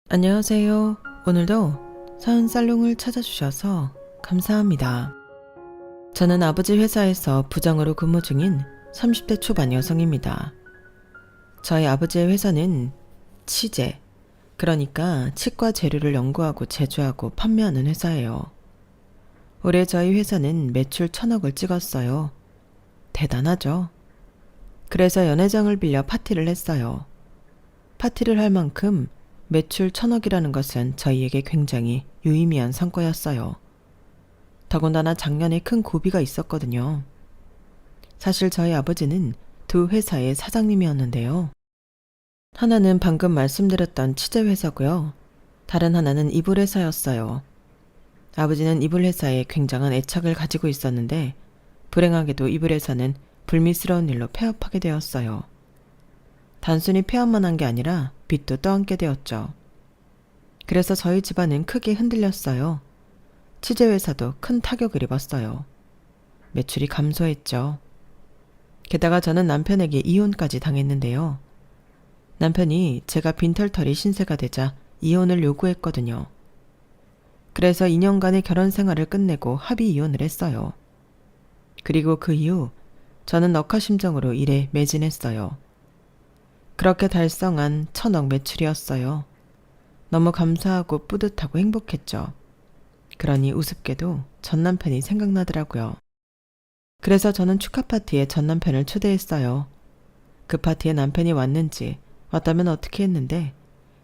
안녕하세요. 오늘도 사은살롱을 찾아주셔서 감사합니다. 저는 아버지 회사에서 부장으로 근무 중인 30대 초반 여성입니다. 저희 아버지의 회사는 치재, 그러니까 치과 재료를 연구하고 제조하고 판매하는 회사예요. 올해 저희 회사는 매출 1,000억을 찍었어요. 대단하죠? 그래서 연회장을 빌려 파티를 했어요. 파티를 할 만큼 매출 1,000억이라는 것은 저희에게 굉장히 유의미한 성과였어요. 더군다나 작년에 큰 고비가 있었거든요. 사실 저희 아버지는 두 회사의 사장님이었는데요. 하나는 방금 말씀드렸던 치제회사고요. 다른 하나는 이불회사였어요. 아버지는 이불회사에 굉장한 애착을 가지고 있었는데 불행하게도 이불회사는 불미스러운 일로 폐업하게 되었어요. 단순히 폐업만 한 게 아니라 빚도 떠안게 되었죠. 그래서 저희 집안은 크게 흔들렸어요. 치제회사도 큰 타격을 입었어요. 매출이 감소했죠. 게다가 저는 남편에게 이혼까지 당했는데요. 남편이 제가 빈털터리 신세가 되자 이혼을 요구했거든요. 그래서 2년간의 결혼 생활을 끝내고 합의 이혼을 했어요. 그리고 그 이후 저는 억하심정으로 일에 매진했어요. 그렇게 달성한 1,000억 매출이었어요. 너무 감사하고 뿌듯하고 행복했죠. 그러니 우습게도 전 남편이 생각나더라고요. 그래서 저는 축하 파티에 전 남편을 초대했어요. 그 파티에 남편이 왔는지, 왔다면 어떻게 했는데,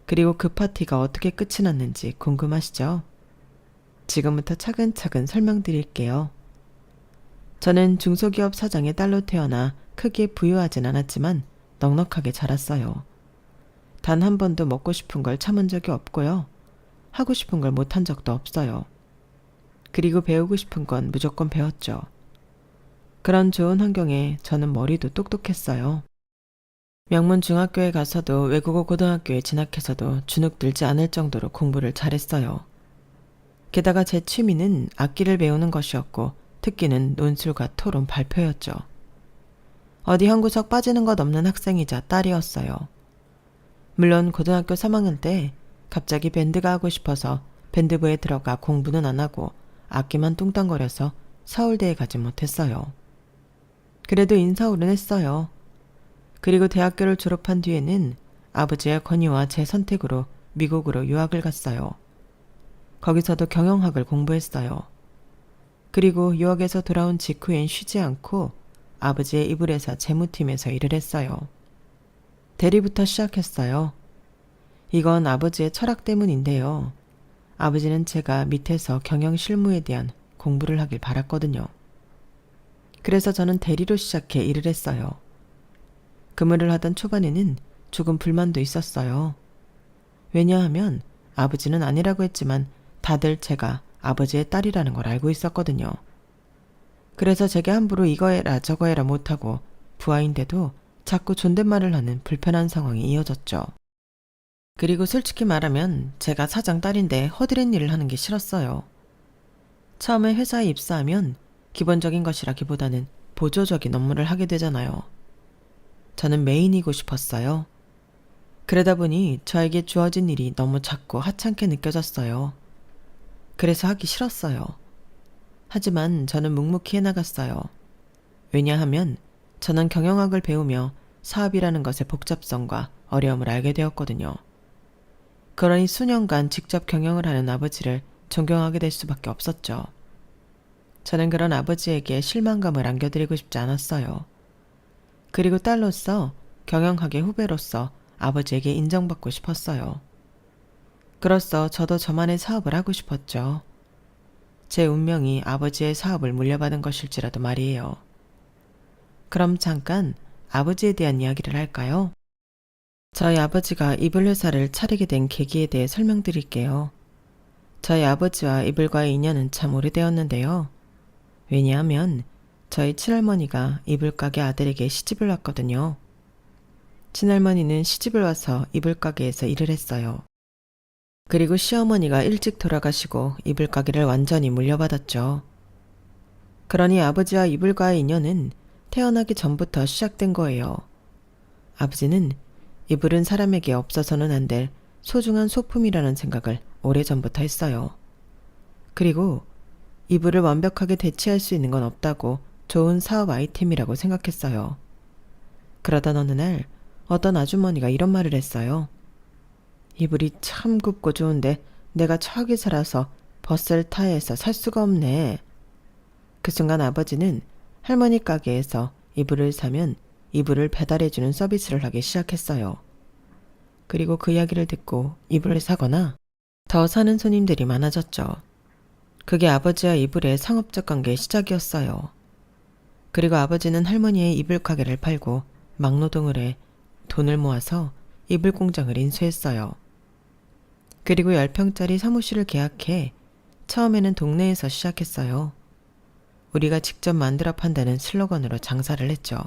그리고 그 파티가 어떻게 끝이 났는지 궁금하시죠? 지금부터 차근차근 설명드릴게요. 저는 중소기업 사장의 딸로 태어나 크게 부유하진 않았지만 넉넉하게 자랐어요. 단 한 번도 먹고 싶은 걸 참은 적이 없고요. 하고 싶은 걸 못한 적도 없어요. 그리고 배우고 싶은 건 무조건 배웠죠. 그런 좋은 환경에 저는 머리도 똑똑했어요. 명문 중학교에 가서도 외국어 고등학교에 진학해서도 주눅 들지 않을 정도로 공부를 잘했어요. 게다가 제 취미는 악기를 배우는 것이었고 특기는 논술과 토론 발표였죠. 어디 한 구석 빠지는 것 없는 학생이자 딸이었어요. 물론 고등학교 3학년 때 갑자기 밴드가 하고 싶어서 밴드부에 들어가 공부는 안 하고 악기만 뚱땅거려서 서울대에 가지 못했어요. 그래도 인서울은 했어요. 그리고 대학교를 졸업한 뒤에는 아버지의 권유와 제 선택으로 미국으로 유학을 갔어요. 거기서도 경영학을 공부했어요. 그리고 유학에서 돌아온 직후엔 쉬지 않고 아버지의 이불회사 재무팀에서 일을 했어요. 대리부터 시작했어요. 이건 아버지의 철학 때문인데요. 아버지는 제가 밑에서 경영 실무에 대한 공부를 하길 바랐거든요. 그래서 저는 대리로 시작해 일을 했어요. 근무를 하던 초반에는 조금 불만도 있었어요. 왜냐하면 아버지는 아니라고 했지만 다들 제가 아버지의 딸이라는 걸 알고 있었거든요. 그래서 제게 함부로 이거 해라 저거 해라 못하고 부하인데도 자꾸 존댓말을 하는 불편한 상황이 이어졌죠. 그리고 솔직히 말하면 제가 사장 딸인데 허드렛 일을 하는 게 싫었어요. 처음에 회사에 입사하면 기본적인 것이라기보다는 보조적인 업무를 하게 되잖아요. 저는 메인이고 싶었어요. 그러다 보니 저에게 주어진 일이 너무 작고 하찮게 느껴졌어요. 그래서 하기 싫었어요. 하지만 저는 묵묵히 해나갔어요. 왜냐하면 저는 경영학을 배우며 사업이라는 것의 복잡성과 어려움을 알게 되었거든요. 그러니 수년간 직접 경영을 하는 아버지를 존경하게 될 수밖에 없었죠. 저는 그런 아버지에게 실망감을 안겨드리고 싶지 않았어요. 그리고 딸로서 경영학의 후배로서 아버지에게 인정받고 싶었어요. 그로써 저도 저만의 사업을 하고 싶었죠. 제 운명이 아버지의 사업을 물려받은 것일지라도 말이에요. 그럼 잠깐 아버지에 대한 이야기를 할까요? 저희 아버지가 이불 회사를 차리게 된 계기에 대해 설명드릴게요. 저희 아버지와 이불과의 인연은 참 오래되었는데요. 왜냐하면 저희 친할머니가 이불가게 아들에게 시집을 왔거든요. 친할머니는 시집을 와서 이불가게에서 일을 했어요. 그리고 시어머니가 일찍 돌아가시고 이불가게를 완전히 물려받았죠. 그러니 아버지와 이불과의 인연은 태어나기 전부터 시작된 거예요. 아버지는 이불은 사람에게 없어서는 안 될 소중한 소품이라는 생각을 오래전부터 했어요. 그리고 이불을 완벽하게 대체할 수 있는 건 없다고 좋은 사업 아이템이라고 생각했어요. 그러던 어느 날 어떤 아주머니가 이런 말을 했어요. 이불이 참 굽고 좋은데 내가 저기 살아서 버스를 타야 해서 살 수가 없네. 그 순간 아버지는 할머니 가게에서 이불을 사면 이불을 배달해주는 서비스를 하기 시작했어요. 그리고 그 이야기를 듣고 이불을 사거나 더 사는 손님들이 많아졌죠. 그게 아버지와 이불의 상업적 관계의 시작이었어요. 그리고 아버지는 할머니의 이불 가게를 팔고 막노동을 해 돈을 모아서 이불 공장을 인수했어요. 그리고 10평짜리 사무실을 계약해 처음에는 동네에서 시작했어요. 우리가 직접 만들어 판다는 슬로건으로 장사를 했죠.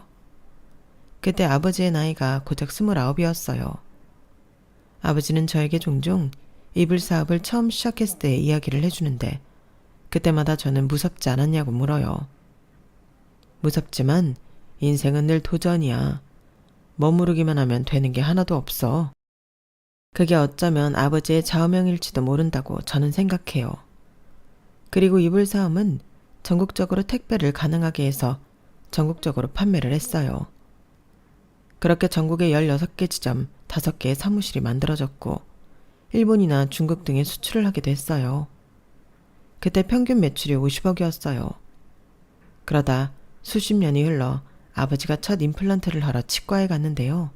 그때 아버지의 나이가 고작 29이었어요. 아버지는 저에게 종종 이불 사업을 처음 시작했을 때의 이야기를 해주는데 그때마다 저는 무섭지 않았냐고 물어요. 무섭지만 인생은 늘 도전이야. 머무르기만 하면 되는 게 하나도 없어. 그게 어쩌면 아버지의 좌우명일지도 모른다고 저는 생각해요. 그리고 이불 사업은 전국적으로 택배를 가능하게 해서 전국적으로 판매를 했어요. 그렇게 전국에 16개 지점 5개의 사무실이 만들어졌고 일본이나 중국 등에 수출을 하기도 했어요. 그때 평균 매출이 50억이었어요. 그러다 수십 년이 흘러 아버지가 첫 임플란트를 하러 치과에 갔는데요.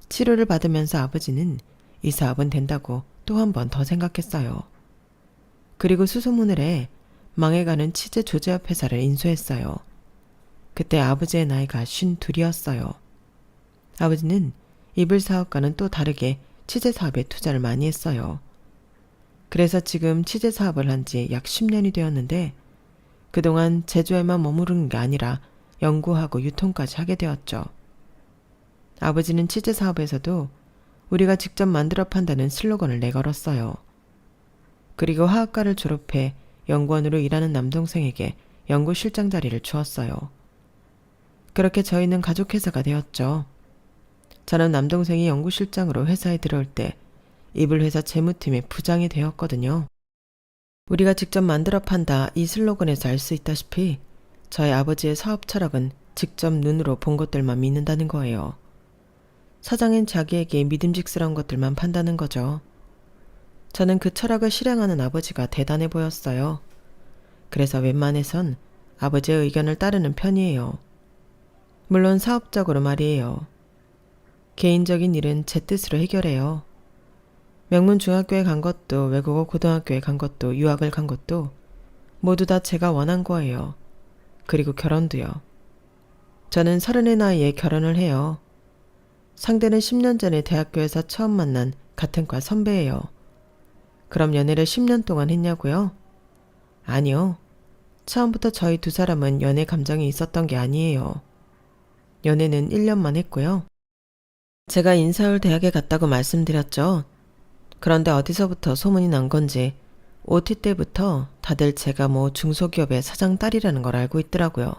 치료를 받으면서 아버지는 이 사업은 된다고 또 한 번 더 생각했어요. 그리고 수소문을 해 망해가는 치즈 조제업 회사를 인수했어요. 그때 아버지의 나이가 52이었어요. 아버지는 이불 사업과는 또 다르게 치즈 사업에 투자를 많이 했어요. 그래서 지금 치즈 사업을 한 지 약 10년이 되었는데 그동안 제조에만 머무르는 게 아니라 연구하고 유통까지 하게 되었죠. 아버지는 치즈 사업에서도 우리가 직접 만들어 판다는 슬로건을 내걸었어요. 그리고 화학과를 졸업해 연구원으로 일하는 남동생에게 연구실장 자리를 주었어요. 그렇게 저희는 가족회사가 되었죠. 저는 남동생이 연구실장으로 회사에 들어올 때 이불 회사 재무팀의 부장이 되었거든요. 우리가 직접 만들어 판다 이 슬로건에서 알 수 있다시피 저희 아버지의 사업 철학은 직접 눈으로 본 것들만 믿는다는 거예요. 사장인 자기에게 믿음직스러운 것들만 판다는 거죠. 저는 그 철학을 실행하는 아버지가 대단해 보였어요. 그래서 웬만해선 아버지의 의견을 따르는 편이에요. 물론 사업적으로 말이에요. 개인적인 일은 제 뜻으로 해결해요. 명문 중학교에 간 것도 외국어 고등학교에 간 것도 유학을 간 것도 모두 다 제가 원한 거예요. 그리고 결혼도요. 저는 30의 나이에 결혼을 해요. 상대는 10년 전에 대학교에서 처음 만난 같은 과 선배예요. 그럼 연애를 10년 동안 했냐고요? 아니요. 처음부터 저희 두 사람은 연애 감정이 있었던 게 아니에요. 연애는 1년만 했고요. 제가 인서울 대학에 갔다고 말씀드렸죠. 그런데 어디서부터 소문이 난 건지 OT 때부터 다들 제가 뭐 중소기업의 사장 딸이라는 걸 알고 있더라고요.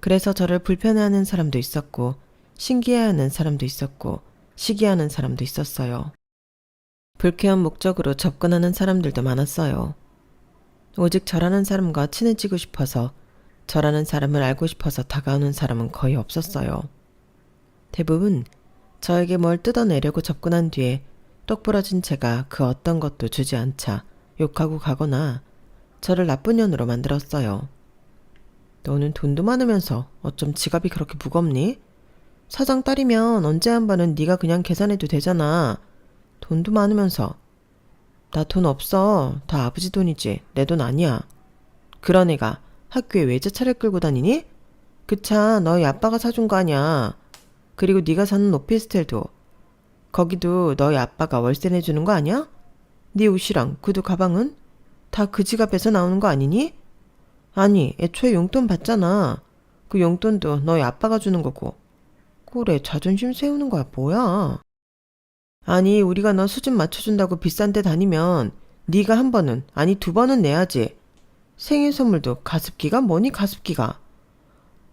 그래서 저를 불편해하는 사람도 있었고 신기해하는 사람도 있었고 시기하는 사람도 있었어요. 불쾌한 목적으로 접근하는 사람들도 많았어요. 오직 저라는 사람과 친해지고 싶어서 저라는 사람을 알고 싶어서 다가오는 사람은 거의 없었어요. 대부분 저에게 뭘 뜯어내려고 접근한 뒤에 똑부러진 제가 그 어떤 것도 주지 않자 욕하고 가거나 저를 나쁜 년으로 만들었어요. 너는 돈도 많으면서 어쩜 지갑이 그렇게 무겁니? 사장 딸이면 언제 한 번은 네가 그냥 계산해도 되잖아. 돈도 많으면서. 나 돈 없어. 다 아버지 돈이지. 내 돈 아니야. 그런 애가 학교에 외제차를 끌고 다니니? 그 차 너희 아빠가 사준 거 아니야. 그리고 네가 사는 오피스텔도 거기도 너희 아빠가 월세 내주는 거 아니야? 네 옷이랑 구두 가방은? 다 그 지갑에서 나오는 거 아니니? 아니, 애초에 용돈 받잖아. 그 용돈도 너희 아빠가 주는 거고. 그래, 자존심 세우는 거야, 뭐야? 아니, 우리가 너 수준 맞춰준다고 비싼 데 다니면 네가 한 번은, 아니 2번은 내야지. 생일 선물도 가습기가 뭐니 가습기가.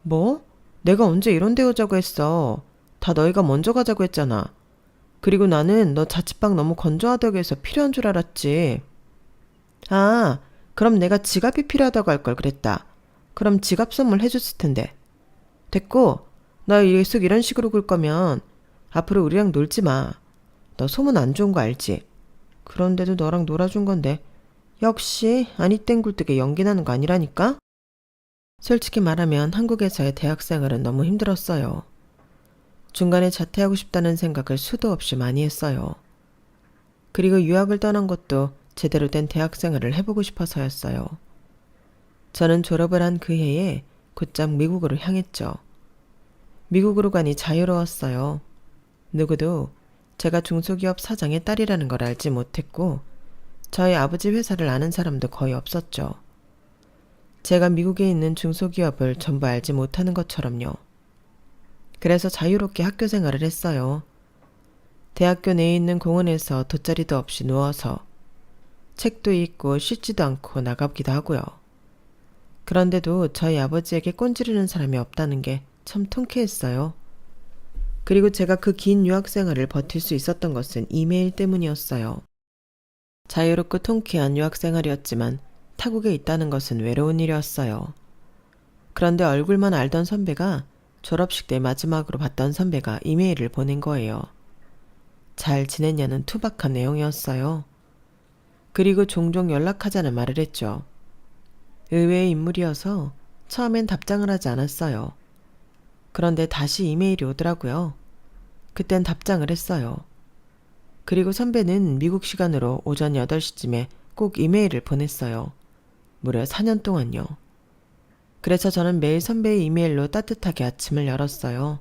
뭐? 내가 언제 이런 데 오자고 했어. 다 너희가 먼저 가자고 했잖아. 그리고 나는 너 자취방 너무 건조하다고 해서 필요한 줄 알았지. 아, 그럼 내가 지갑이 필요하다고 할 걸 그랬다. 그럼 지갑 선물 해줬을 텐데. 됐고, 나 계속 이런 식으로 굴 거면 앞으로 우리랑 놀지 마. 너 소문 안 좋은 거 알지? 그런데도 너랑 놀아준 건데 역시 아니 땡 굴뚝에 연기 나는 거 아니라니까? 솔직히 말하면 한국에서의 대학생활은 너무 힘들었어요. 중간에 자퇴하고 싶다는 생각을 수도 없이 많이 했어요. 그리고 유학을 떠난 것도 제대로 된 대학생활을 해보고 싶어서였어요. 저는 졸업을 한 그 해에 곧장 미국으로 향했죠. 미국으로 가니 자유로웠어요. 누구도 제가 중소기업 사장의 딸이라는 걸 알지 못했고 저희 아버지 회사를 아는 사람도 거의 없었죠. 제가 미국에 있는 중소기업을 전부 알지 못하는 것처럼요. 그래서 자유롭게 학교 생활을 했어요. 대학교 내에 있는 공원에서 돗자리도 없이 누워서 책도 읽고 씻지도 않고 나가기도 하고요. 그런데도 저희 아버지에게 꼰지르는 사람이 없다는 게 참 통쾌했어요. 그리고 제가 그 긴 유학 생활을 버틸 수 있었던 것은 이메일 때문이었어요. 자유롭고 통쾌한 유학 생활이었지만 타국에 있다는 것은 외로운 일이었어요. 그런데 얼굴만 알던 선배가 졸업식 때 마지막으로 봤던 선배가 이메일을 보낸 거예요. 잘 지냈냐는 투박한 내용이었어요. 그리고 종종 연락하자는 말을 했죠. 의외의 인물이어서 처음엔 답장을 하지 않았어요. 그런데 다시 이메일이 오더라고요. 그땐 답장을 했어요. 그리고 선배는 미국 시간으로 오전 8시쯤에 꼭 이메일을 보냈어요. 무려 4년 동안요. 그래서 저는 매일 선배의 이메일로 따뜻하게 아침을 열었어요.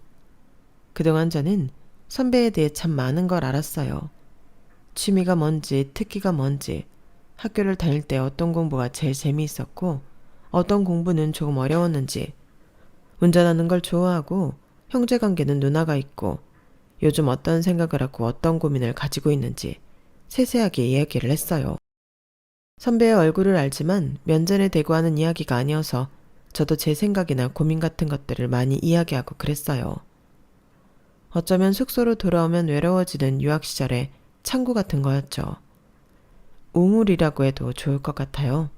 그동안 저는 선배에 대해 참 많은 걸 알았어요. 취미가 뭔지, 특기가 뭔지, 학교를 다닐 때 어떤 공부가 제일 재미있었고 어떤 공부는 조금 어려웠는지, 운전하는 걸 좋아하고 형제관계는 누나가 있고 요즘 어떤 생각을 하고 어떤 고민을 가지고 있는지 세세하게 이야기를 했어요. 선배의 얼굴을 알지만 면전에 대고 하는 이야기가 아니어서 저도 제 생각이나 고민 같은 것들을 많이 이야기하고 그랬어요. 어쩌면 숙소로 돌아오면 외로워지는 유학 시절의 창구 같은 거였죠. 우물이라고 해도 좋을 것 같아요.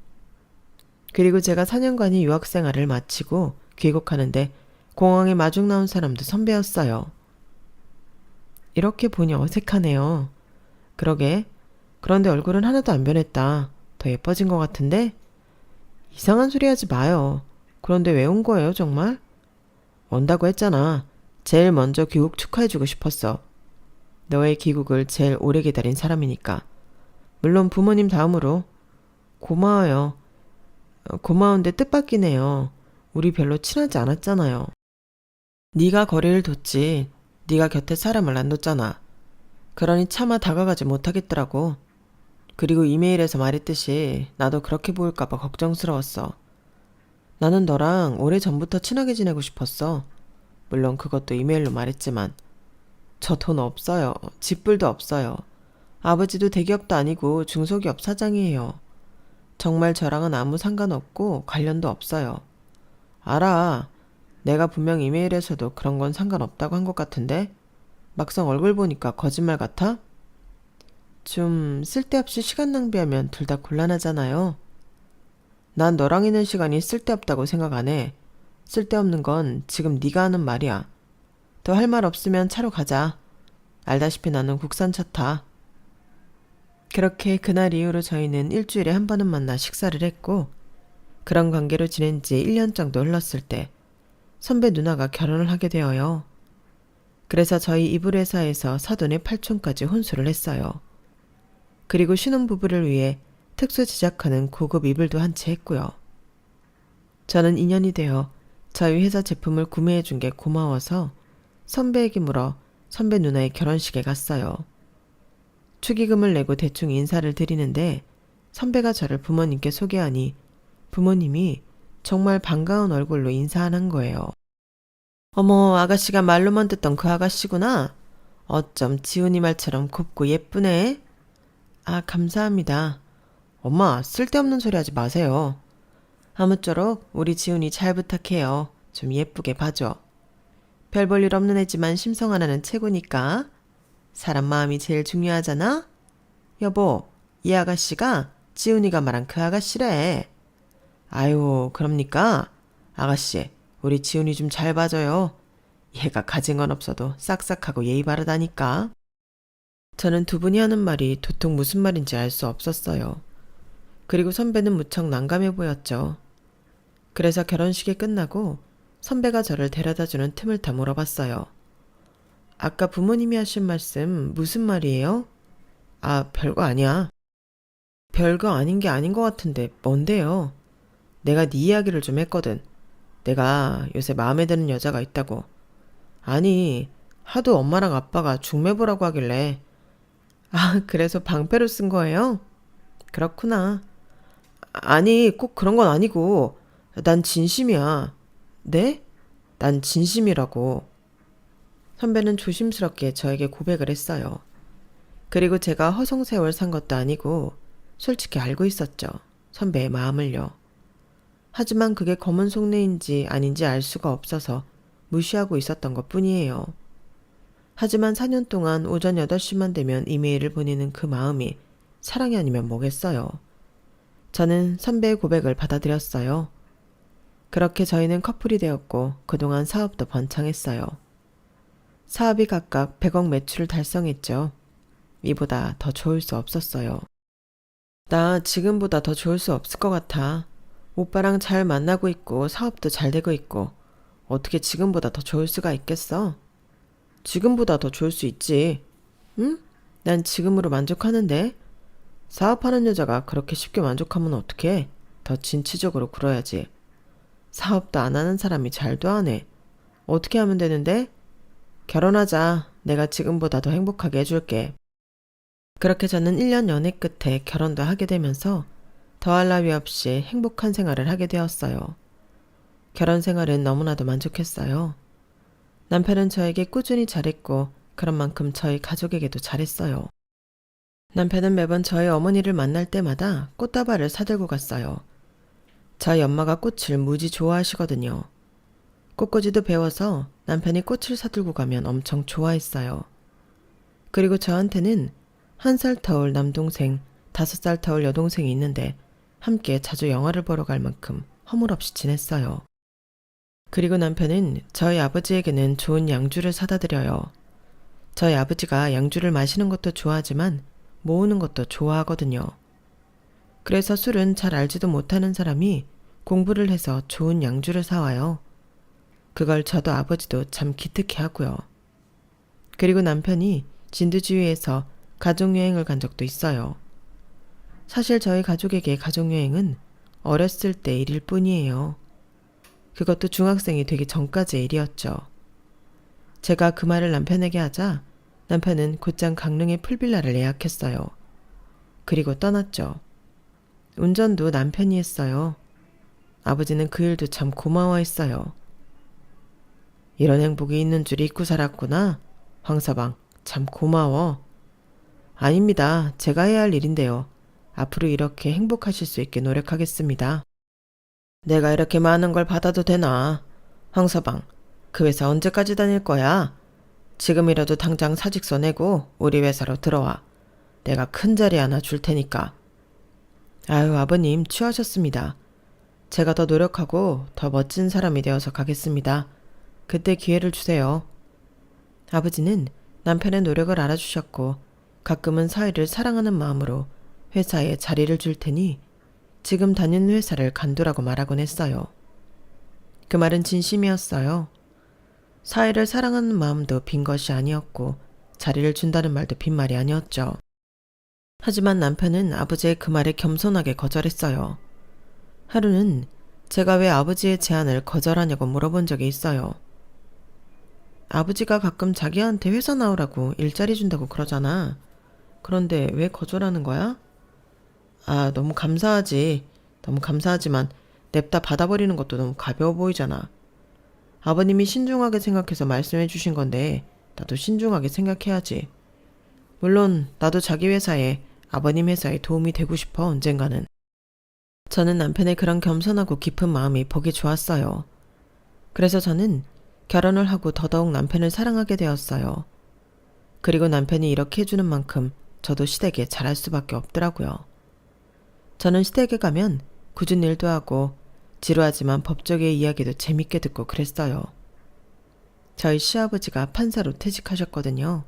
그리고 제가 4년간의 유학 생활을 마치고 귀국하는데 공항에 마중 나온 사람도 선배였어요. 이렇게 보니 어색하네요. 그러게. 그런데 얼굴은 하나도 안 변했다. 더 예뻐진 것 같은데? 이상한 소리 하지 마요. 그런데 왜 온 거예요, 정말? 온다고 했잖아. 제일 먼저 귀국 축하해주고 싶었어. 너의 귀국을 제일 오래 기다린 사람이니까. 물론 부모님 다음으로. 고마워요. 고마운데 뜻밖이네요. 우리 별로 친하지 않았잖아요. 네가 거리를 뒀지. 네가 곁에 사람을 안 뒀잖아. 그러니 차마 다가가지 못하겠더라고. 그리고 이메일에서 말했듯이 나도 그렇게 보일까봐 걱정스러웠어. 나는 너랑 오래전부터 친하게 지내고 싶었어. 물론 그것도 이메일로 말했지만 저 돈 없어요. 집불도 없어요. 아버지도 대기업도 아니고 중소기업 사장이에요. 정말 저랑은 아무 상관없고 관련도 없어요. 알아. 내가 분명 이메일에서도 그런 건 상관없다고 한 것 같은데 막상 얼굴 보니까 거짓말 같아? 좀 쓸데없이 시간 낭비하면 둘 다 곤란하잖아요. 난 너랑 있는 시간이 쓸데없다고 생각 안 해. 쓸데없는 건 지금 네가 하는 말이야. 더 할 말 없으면 차로 가자. 알다시피 나는 국산 차 타. 그렇게 그날 이후로 저희는 일주일에 한 번은 만나 식사를 했고 그런 관계로 지낸 지 1년 정도 흘렀을 때 선배 누나가 결혼을 하게 되어요. 그래서 저희 이불 회사에서 사돈의 8촌까지 혼수를 했어요. 그리고 신혼부부를 위해 특수 제작하는 고급 이불도 한 채 했고요. 저는 인연이 되어 저희 회사 제품을 구매해 준 게 고마워서 선배에게 물어 선배 누나의 결혼식에 갔어요. 축의금을 내고 대충 인사를 드리는데 선배가 저를 부모님께 소개하니 부모님이 정말 반가운 얼굴로 인사하는 거예요. 어머, 아가씨가 말로만 듣던 그 아가씨구나. 어쩜 지훈이 말처럼 곱고 예쁘네. 아, 감사합니다. 엄마, 쓸데없는 소리 하지 마세요. 아무쪼록 우리 지훈이 잘 부탁해요. 좀 예쁘게 봐줘. 별 볼 일 없는 애지만 심성 하나는 최고니까. 사람 마음이 제일 중요하잖아? 여보, 이 아가씨가 지훈이가 말한 그 아가씨래. 아유, 그럽니까? 아가씨, 우리 지훈이 좀 잘 봐줘요. 얘가 가진 건 없어도 싹싹하고 예의 바르다니까. 저는 두 분이 하는 말이 도통 무슨 말인지 알 수 없었어요. 그리고 선배는 무척 난감해 보였죠. 그래서 결혼식이 끝나고 선배가 저를 데려다주는 틈을 타 물어봤어요. 아까 부모님이 하신 말씀 무슨 말이에요? 아, 별거 아니야. 별거 아닌 게 아닌 것 같은데 뭔데요? 내가 네 이야기를 좀 했거든. 내가 요새 마음에 드는 여자가 있다고. 아니, 하도 엄마랑 아빠가 중매보라고 하길래. 아, 그래서 방패로 쓴 거예요? 그렇구나. 아니, 꼭 그런 건 아니고. 난 진심이야. 네? 난 진심이라고. 선배는 조심스럽게 저에게 고백을 했어요. 그리고 제가 허송세월 산 것도 아니고 솔직히 알고 있었죠. 선배의 마음을요. 하지만 그게 검은 속내인지 아닌지 알 수가 없어서 무시하고 있었던 것 뿐이에요. 하지만 4년 동안 오전 8시만 되면 이메일을 보내는 그 마음이 사랑이 아니면 뭐겠어요. 저는 선배의 고백을 받아들였어요. 그렇게 저희는 커플이 되었고 그동안 사업도 번창했어요. 사업이 각각 100억 매출을 달성했죠. 이보다 더 좋을 수 없었어요. 나 지금보다 더 좋을 수 없을 것 같아. 오빠랑 잘 만나고 있고 사업도 잘 되고 있고 어떻게 지금보다 더 좋을 수가 있겠어? 지금보다 더 좋을 수 있지. 응? 난 지금으로 만족하는데. 사업하는 여자가 그렇게 쉽게 만족하면 어떡해? 더 진취적으로 굴어야지. 사업도 안 하는 사람이 잘도 하네. 어떻게 하면 되는데? 결혼하자. 내가 지금보다 더 행복하게 해줄게. 그렇게 저는 1년 연애 끝에 결혼도 하게 되면서 더할 나위 없이 행복한 생활을 하게 되었어요. 결혼 생활은 너무나도 만족했어요. 남편은 저에게 꾸준히 잘했고 그런 만큼 저희 가족에게도 잘했어요. 남편은 매번 저희 어머니를 만날 때마다 꽃다발을 사들고 갔어요. 저희 엄마가 꽃을 무지 좋아하시거든요. 꽃꽂이도 배워서 남편이 꽃을 사들고 가면 엄청 좋아했어요. 그리고 저한테는 1살 터울 남동생, 5살 터울 여동생이 있는데 함께 자주 영화를 보러 갈 만큼 허물없이 지냈어요. 그리고 남편은 저희 아버지에게는 좋은 양주를 사다 드려요. 저희 아버지가 양주를 마시는 것도 좋아하지만 모으는 것도 좋아하거든요. 그래서 술은 잘 알지도 못하는 사람이 공부를 해서 좋은 양주를 사와요. 그걸 저도 아버지도 참 기특해 하고요. 그리고 남편이 진두지휘에서 가족여행을 간 적도 있어요. 사실 저희 가족에게 가족여행은 어렸을 때 일일 뿐이에요. 그것도 중학생이 되기 전까지의 일이었죠. 제가 그 말을 남편에게 하자 남편은 곧장 강릉의 풀빌라를 예약했어요. 그리고 떠났죠. 운전도 남편이 했어요. 아버지는 그 일도 참 고마워했어요. 이런 행복이 있는 줄 잊고 살았구나. 황서방, 참 고마워. 아닙니다. 제가 해야 할 일인데요. 앞으로 이렇게 행복하실 수 있게 노력하겠습니다. 내가 이렇게 많은 걸 받아도 되나? 황서방, 그 회사 언제까지 다닐 거야? 지금이라도 당장 사직서 내고 우리 회사로 들어와. 내가 큰 자리 하나 줄 테니까. 아유, 아버님 취하셨습니다. 제가 더 노력하고 더 멋진 사람이 되어서 가겠습니다. 그때 기회를 주세요. 아버지는 남편의 노력을 알아주셨고 가끔은 사위를 사랑하는 마음으로 회사에 자리를 줄 테니 지금 다니는 회사를 간두라고 말하곤 했어요. 그 말은 진심이었어요. 사위를 사랑하는 마음도 빈 것이 아니었고 자리를 준다는 말도 빈말이 아니었죠. 하지만 남편은 아버지의 그 말에 겸손하게 거절했어요. 하루는 제가 왜 아버지의 제안을 거절하냐고 물어본 적이 있어요. 아버지가 가끔 자기한테 회사 나오라고 일자리 준다고 그러잖아. 그런데 왜 거절하는 거야? 아, 너무 감사하지. 너무 감사하지만 냅다 받아버리는 것도 너무 가벼워 보이잖아. 아버님이 신중하게 생각해서 말씀해 주신 건데 나도 신중하게 생각해야지. 물론 나도 자기 회사에 아버님 회사에 도움이 되고 싶어 언젠가는. 저는 남편의 그런 겸손하고 깊은 마음이 보기 좋았어요. 그래서 저는 결혼을 하고 더더욱 남편을 사랑하게 되었어요. 그리고 남편이 이렇게 해주는 만큼 저도 시댁에 잘할 수밖에 없더라고요. 저는 시댁에 가면 굳은 일도 하고 지루하지만 법조계의 이야기도 재밌게 듣고 그랬어요. 저희 시아버지가 판사로 퇴직하셨거든요.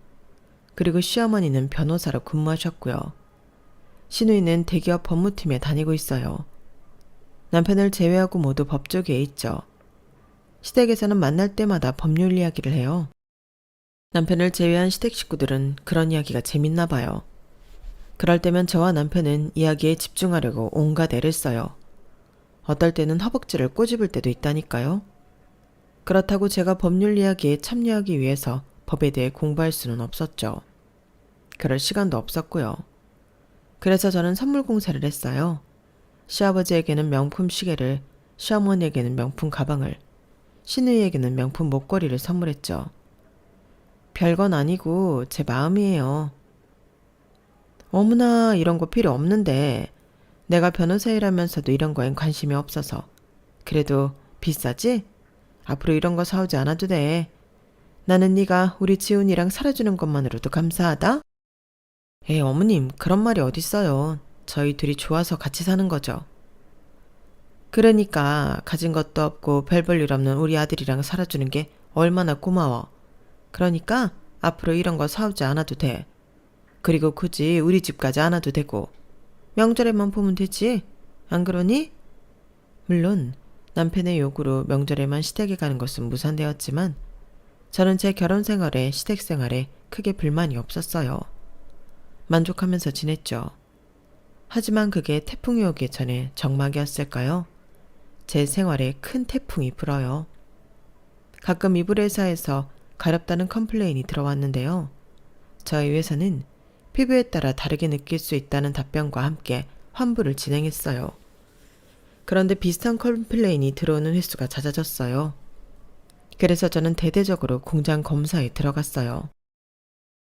그리고 시어머니는 변호사로 근무하셨고요. 시누이는 대기업 법무팀에 다니고 있어요. 남편을 제외하고 모두 법조계에 있죠. 시댁에서는 만날 때마다 법률 이야기를 해요. 남편을 제외한 시댁 식구들은 그런 이야기가 재밌나 봐요. 그럴 때면 저와 남편은 이야기에 집중하려고 온갖 애를 써요. 어떨 때는 허벅지를 꼬집을 때도 있다니까요. 그렇다고 제가 법률 이야기에 참여하기 위해서 법에 대해 공부할 수는 없었죠. 그럴 시간도 없었고요. 그래서 저는 선물 공세를 했어요. 시아버지에게는 명품 시계를, 시어머니에게는 명품 가방을, 시누이에게는 명품 목걸이를 선물했죠. 별건 아니고 제 마음이에요. 어머나 이런 거 필요 없는데 내가 변호사 일하면서도 이런 거엔 관심이 없어서. 그래도 비싸지? 앞으로 이런 거 사오지 않아도 돼. 나는 네가 우리 지훈이랑 살아주는 것만으로도 감사하다. 어머님 그런 말이 어딨어요. 저희 둘이 좋아서 같이 사는 거죠. 그러니까 가진 것도 없고 별 볼 일 없는 우리 아들이랑 살아주는 게 얼마나 고마워. 그러니까 앞으로 이런 거 사오지 않아도 돼. 그리고 굳이 우리 집 가지 않아도 되고 명절에만 보면 되지. 안 그러니? 물론 남편의 요구로 명절에만 시댁에 가는 것은 무산되었지만 저는 제 결혼 생활에 시댁 생활에 크게 불만이 없었어요. 만족하면서 지냈죠. 하지만 그게 태풍이 오기 전에 정막이었을까요? 제 생활에 큰 태풍이 불어요. 가끔 이불 회사에서 가렵다는 컴플레인이 들어왔는데요. 저희 회사는 피부에 따라 다르게 느낄 수 있다는 답변과 함께 환불을 진행했어요. 그런데 비슷한 컴플레인이 들어오는 횟수가 잦아졌어요. 그래서 저는 대대적으로 공장 검사에 들어갔어요.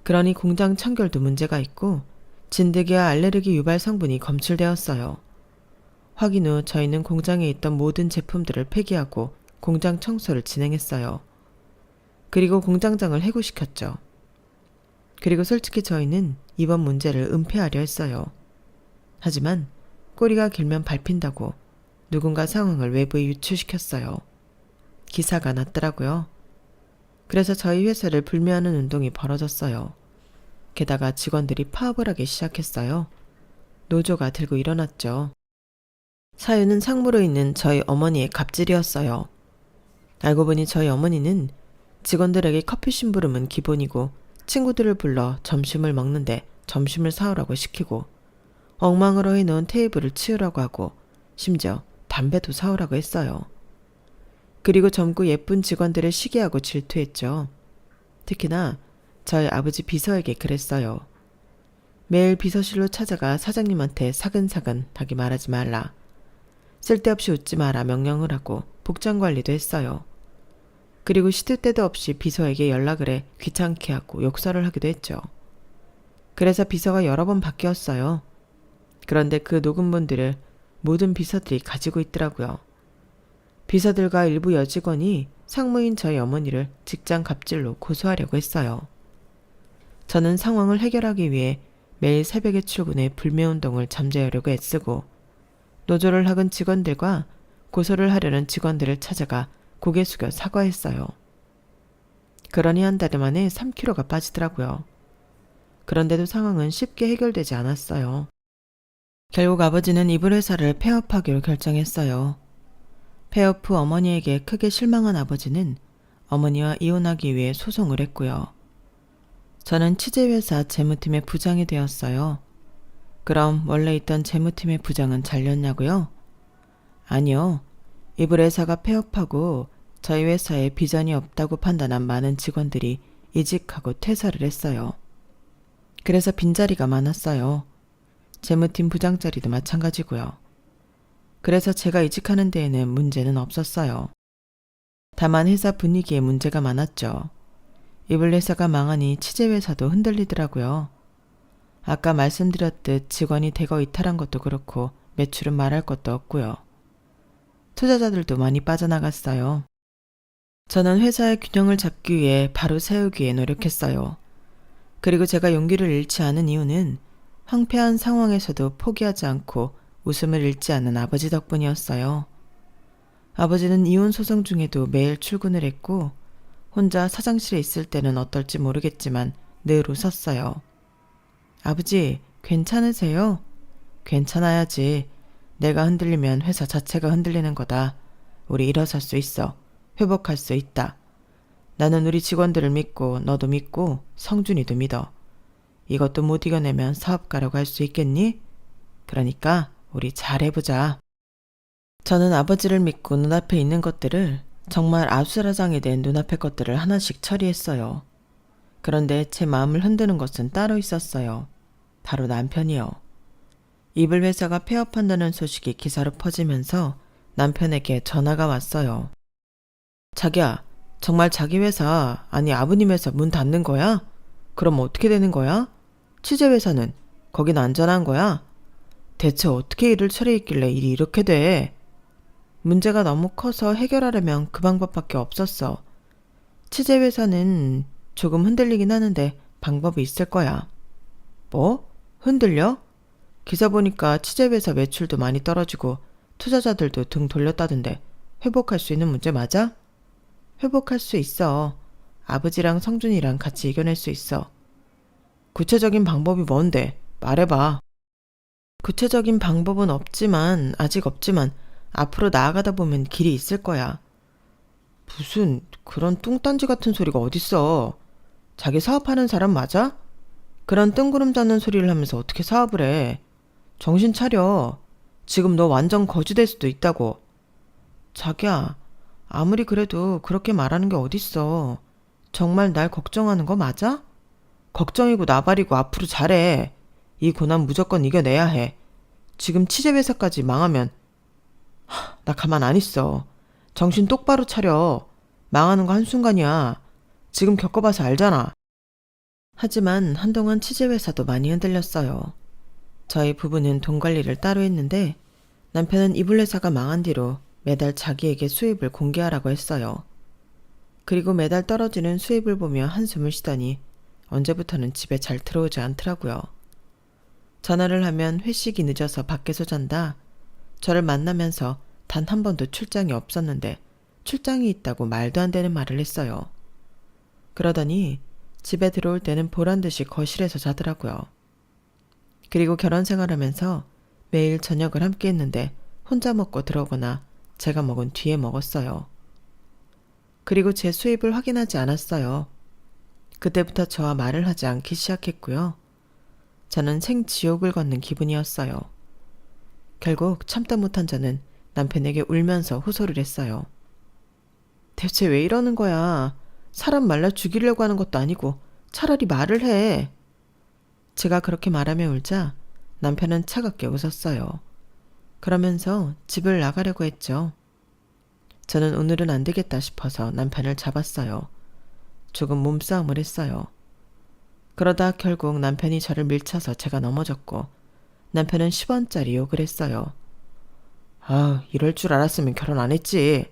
그러니 공장 청결도 문제가 있고 진드기와 알레르기 유발 성분이 검출되었어요. 확인 후 저희는 공장에 있던 모든 제품들을 폐기하고 공장 청소를 진행했어요. 그리고 공장장을 해고시켰죠. 그리고 솔직히 저희는 이번 문제를 은폐하려 했어요. 하지만 꼬리가 길면 밟힌다고 누군가 상황을 외부에 유출시켰어요. 기사가 났더라고요. 그래서 저희 회사를 불매하는 운동이 벌어졌어요. 게다가 직원들이 파업을 하기 시작했어요. 노조가 들고 일어났죠. 사유는 상무로 있는 저희 어머니의 갑질이었어요. 알고 보니 저희 어머니는 직원들에게 커피 심부름은 기본이고 친구들을 불러 점심을 먹는데 점심을 사오라고 시키고 엉망으로 해놓은 테이블을 치우라고 하고 심지어 담배도 사오라고 했어요. 그리고 젊고 예쁜 직원들을 시기하고 질투했죠. 특히나 저희 아버지 비서에게 그랬어요. 매일 비서실로 찾아가 사장님한테 사근사근 하기 말하지 말라. 쓸데없이 웃지 마라 명령을 하고 복장 관리도 했어요. 그리고 시도 때도 없이 비서에게 연락을 해 귀찮게 하고 욕설을 하기도 했죠. 그래서 비서가 여러 번 바뀌었어요. 그런데 그 녹음본들을 모든 비서들이 가지고 있더라고요. 비서들과 일부 여직원이 상무인 저희 어머니를 직장 갑질로 고소하려고 했어요. 저는 상황을 해결하기 위해 매일 새벽에 출근해 불매운동을 잠재우려고 애쓰고 노조를 학은 직원들과 고소를 하려는 직원들을 찾아가 고개 숙여 사과했어요. 그러니 한 달 만에 3kg가 빠지더라고요. 그런데도 상황은 쉽게 해결되지 않았어요. 결국 아버지는 이불 회사를 폐업하기로 결정했어요. 폐업 후 어머니에게 크게 실망한 아버지는 어머니와 이혼하기 위해 소송을 했고요. 저는 취재회사 재무팀의 부장이 되었어요. 그럼 원래 있던 재무팀의 부장은 잘렸냐고요? 아니요. 이불 회사가 폐업하고 저희 회사에 비전이 없다고 판단한 많은 직원들이 이직하고 퇴사를 했어요. 그래서 빈자리가 많았어요. 재무팀 부장 자리도 마찬가지고요. 그래서 제가 이직하는 데에는 문제는 없었어요. 다만 회사 분위기에 문제가 많았죠. 이불 회사가 망하니 취재회사도 흔들리더라고요. 아까 말씀드렸듯 직원이 대거 이탈한 것도 그렇고 매출은 말할 것도 없고요. 투자자들도 많이 빠져나갔어요. 저는 회사의 균형을 잡기 위해 바로 세우기에 노력했어요. 그리고 제가 용기를 잃지 않은 이유는 황폐한 상황에서도 포기하지 않고 웃음을 잃지 않는 아버지 덕분이었어요. 아버지는 이혼 소송 중에도 매일 출근을 했고 혼자 사장실에 있을 때는 어떨지 모르겠지만 늘 웃었어요. 아버지, 괜찮으세요? 괜찮아야지. 내가 흔들리면 회사 자체가 흔들리는 거다. 우리 일어설 수 있어. 회복할 수 있다. 나는 우리 직원들을 믿고 너도 믿고 성준이도 믿어. 이것도 못 이겨내면 사업가라고 할 수 있겠니? 그러니까 우리 잘해보자. 저는 아버지를 믿고 눈앞에 있는 것들을 정말 아수라장이 된 눈앞의 것들을 하나씩 처리했어요. 그런데 제 마음을 흔드는 것은 따로 있었어요. 바로 남편이요. 이불 회사가 폐업한다는 소식이 기사로 퍼지면서 남편에게 전화가 왔어요. 자기야, 정말 자기 회사, 아니 아버님 회사 문 닫는 거야? 그럼 어떻게 되는 거야? 취재 회사는? 거긴 안전한 거야? 대체 어떻게 일을 처리했길래 일이 이렇게 돼? 문제가 너무 커서 해결하려면 그 방법밖에 없었어. 취재 회사는 조금 흔들리긴 하는데 방법이 있을 거야. 뭐? 흔들려? 기사 보니까 취재 회사 매출도 많이 떨어지고 투자자들도 등 돌렸다던데 회복할 수 있는 문제 맞아? 회복할 수 있어. 아버지랑 성준이랑 같이 이겨낼 수 있어. 구체적인 방법이 뭔데? 말해봐. 구체적인 방법은 아직 없지만 앞으로 나아가다 보면 길이 있을 거야. 무슨 그런 뚱딴지 같은 소리가 어딨어. 자기 사업하는 사람 맞아? 그런 뜬구름 잡는 소리를 하면서 어떻게 사업을 해. 정신 차려. 지금 너 완전 거지될 수도 있다고. 자기야, 아무리 그래도 그렇게 말하는 게 어딨어. 정말 날 걱정하는 거 맞아? 걱정이고 나발이고 앞으로 잘해. 이 고난 무조건 이겨내야 해. 지금 취재회사까지 망하면 나 가만 안 있어. 정신 똑바로 차려. 망하는 거 한순간이야. 지금 겪어봐서 알잖아. 하지만 한동안 취재회사도 많이 흔들렸어요. 저희 부부는 돈 관리를 따로 했는데 남편은 이불 회사가 망한 뒤로 매달 자기에게 수입을 공개하라고 했어요. 그리고 매달 떨어지는 수입을 보며 한숨을 쉬더니 언제부터는 집에 잘 들어오지 않더라고요. 전화를 하면 회식이 늦어서 밖에서 잔다. 저를 만나면서 단 한 번도 출장이 없었는데 출장이 있다고 말도 안 되는 말을 했어요. 그러더니 집에 들어올 때는 보란듯이 거실에서 자더라고요. 그리고 결혼 생활하면서 매일 저녁을 함께 했는데 혼자 먹고 들어오거나 제가 먹은 뒤에 먹었어요. 그리고 제 수입을 확인하지 않았어요. 그때부터 저와 말을 하지 않기 시작했고요. 저는 생지옥을 걷는 기분이었어요. 결국 참다 못한 저는 남편에게 울면서 호소를 했어요. 대체 왜 이러는 거야? 사람 말라 죽이려고 하는 것도 아니고 차라리 말을 해. 제가 그렇게 말하며 울자 남편은 차갑게 웃었어요. 그러면서 집을 나가려고 했죠. 저는 오늘은 안 되겠다 싶어서 남편을 잡았어요. 조금 몸싸움을 했어요. 그러다 결국 남편이 저를 밀쳐서 제가 넘어졌고 남편은 10원짜리 욕을 했어요. 아, 이럴 줄 알았으면 결혼 안 했지.